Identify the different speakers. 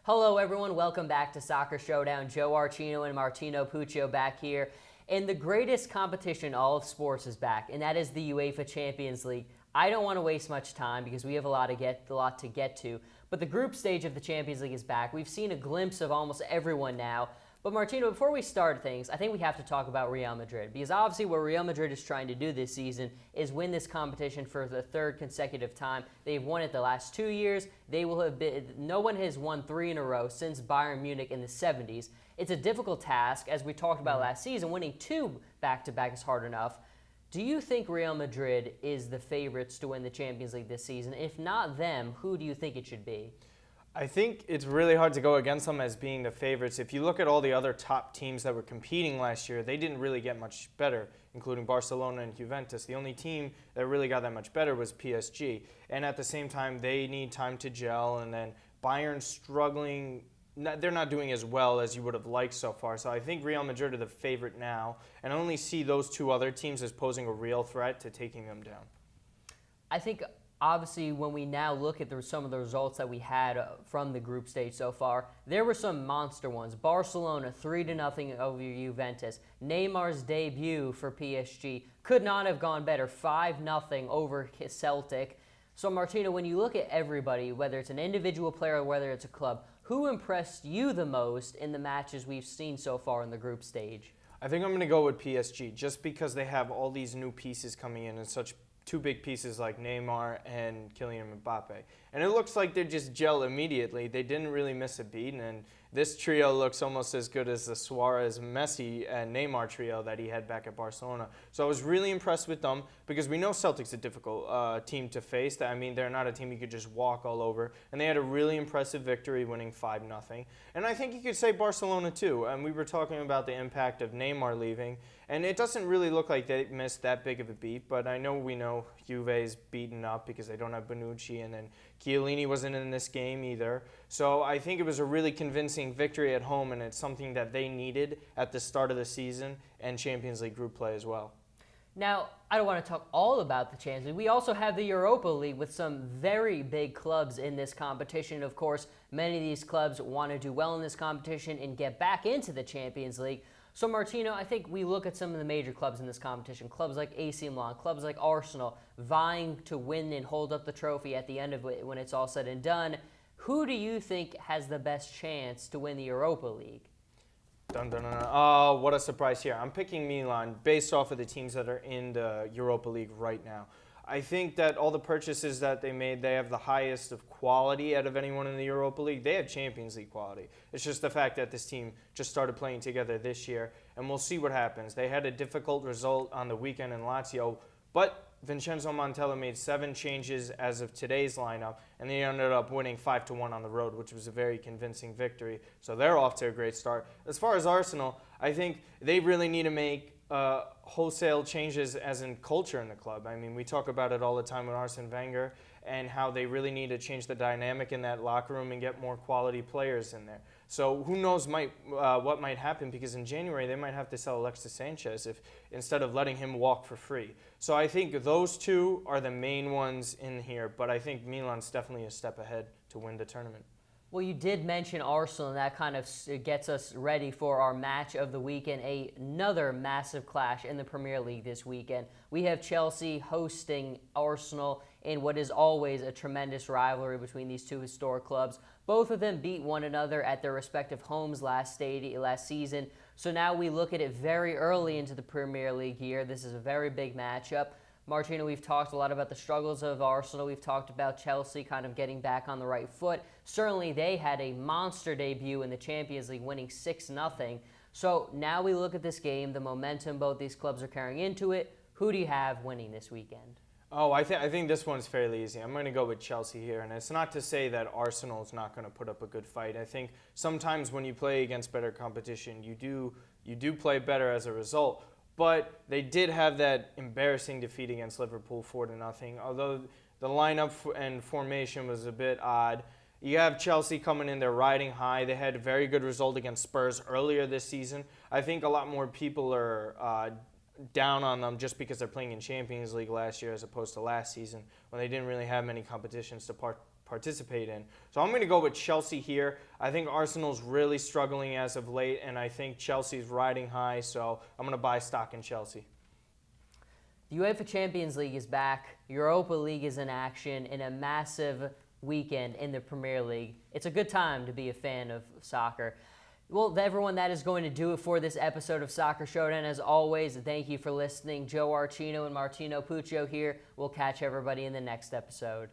Speaker 1: Hello everyone, welcome back to Soccer Showdown. Archino and Martino Puccio back here. And the greatest competition in all of sports is back, and that is the UEFA Champions League. I don't want to waste much time because we have a lot to get to, but the group stage of the Champions League is back. We've seen a glimpse of almost everyone now. But Martino, before we start things, I think we have to talk about Real Madrid, because obviously what Real Madrid is trying to do this season is win this competition for the third consecutive time. They've won it the last 2 years. No one has won 3 in a row since Bayern Munich in the 70s. It's a difficult task, as we talked about last season. Winning 2 back-to-back is hard enough. Do you think Real Madrid is the favorites to win the Champions League this season? If not them, who do you think it should be?
Speaker 2: I think it's really hard to go against them as being the favorites. If you look at all the other top teams that were competing last year, they didn't really get much better, including Barcelona and Juventus. The only team that really got that much better was PSG. And at the same time, they need time to gel. And then Bayern struggling. They're not doing as well as you would have liked so far. So I think Real Madrid are the favorite now. And I only see those 2 other teams as posing a real threat to taking them down. I think
Speaker 1: obviously, when we now look at some of the results that we had from the group stage so far, there were some monster ones. Barcelona 3-0 over Juventus. Neymar's debut for PSG could not have gone better. 5-0 over Celtic. So, Martino, when you look at everybody, whether it's an individual player or whether it's a club, who impressed you the most in the matches we've seen so far in the group stage?
Speaker 2: I think I'm going to go with PSG, just because they have all these new pieces coming in and such 2 big pieces like Neymar and Kylian Mbappe. And it looks like they just gel immediately. They didn't really miss a beat, and this trio looks almost as good as the Suarez, Messi, and Neymar trio that he had back at Barcelona. So I was really impressed with them, because we know Celtic's a difficult team to face. I mean, they're not a team you could just walk all over. And they had a really impressive victory, winning 5-0. And I think you could say Barcelona too. And we were talking about the impact of Neymar leaving. And it doesn't really look like they missed that big of a beat, but we know Juve's beaten up because they don't have Bonucci, and then Chiellini wasn't in this game either. So I think it was a really convincing victory at home, and it's something that they needed at the start of the season and Champions League group play as well.
Speaker 1: Now, I don't want to talk all about the Champions League. We also have the Europa League with some very big clubs in this competition. Of course, many of these clubs want to do well in this competition and get back into the Champions League. So, Martino, I think we look at some of the major clubs in this competition, clubs like AC Milan, clubs like Arsenal, vying to win and hold up the trophy at the end of it when it's all said and done. Who do you think has the best chance to win the Europa League?
Speaker 2: Dun, dun, dun, dun. Oh, what a surprise here. I'm picking Milan based off of the teams that are in the Europa League right now. I think that all the purchases that they made, they have the highest of quality out of anyone in the Europa League. They have Champions League quality. It's just the fact that this team just started playing together this year, and we'll see what happens. They had a difficult result on the weekend in Lazio, but Vincenzo Montella made 7 changes as of today's lineup, and they ended up winning 5-1 on the road, which was a very convincing victory. So they're off to a great start. As far as Arsenal, I think they really need to make wholesale changes as in culture in the club. I mean, we talk about it all the time with Arsene Wenger and how they really need to change the dynamic in that locker room and get more quality players in there. So who knows what might happen, because in January they might have to sell Alexis Sanchez instead of letting him walk for free. So I think those 2 are the main ones in here, but I think Milan's definitely a step ahead to win the tournament.
Speaker 1: Well, you did mention Arsenal, and that kind of gets us ready for our match of the weekend, another massive clash in the Premier League this weekend. We have Chelsea hosting Arsenal in what is always a tremendous rivalry between these 2 historic clubs. Both of them beat one another at their respective homes last season. So now we look at it very early into the Premier League year. This is a very big matchup. Martino, we've talked a lot about the struggles of Arsenal. We've talked about Chelsea kind of getting back on the right foot. Certainly, they had a monster debut in the Champions League, winning 6-0. So now we look at this game, the momentum both these clubs are carrying into it. Who do you have winning this weekend?
Speaker 2: Oh, I think this one's fairly easy. I'm going to go with Chelsea here, and it's not to say that Arsenal is not going to put up a good fight. I think sometimes when you play against better competition, you do play better as a result. But they did have that embarrassing defeat against Liverpool 4-0. Although the lineup and formation was a bit odd. You have Chelsea coming in, they're riding high. They had a very good result against Spurs earlier this season. I think a lot more people are down on them just because they're playing in Champions League last year as opposed to last season when they didn't really have many competitions to participate in. So I'm going to go with Chelsea here. I think Arsenal's really struggling as of late, and I think Chelsea's riding high, so I'm going to buy stock in Chelsea.
Speaker 1: The UEFA Champions League is back. Europa League is in action in a massive weekend in the Premier League. It's a good time to be a fan of soccer. Well, everyone, that is going to do it for this episode of Soccer Showdown. As always, thank you for listening. Joe Archino and Martino Puccio here. We'll catch everybody in the next episode.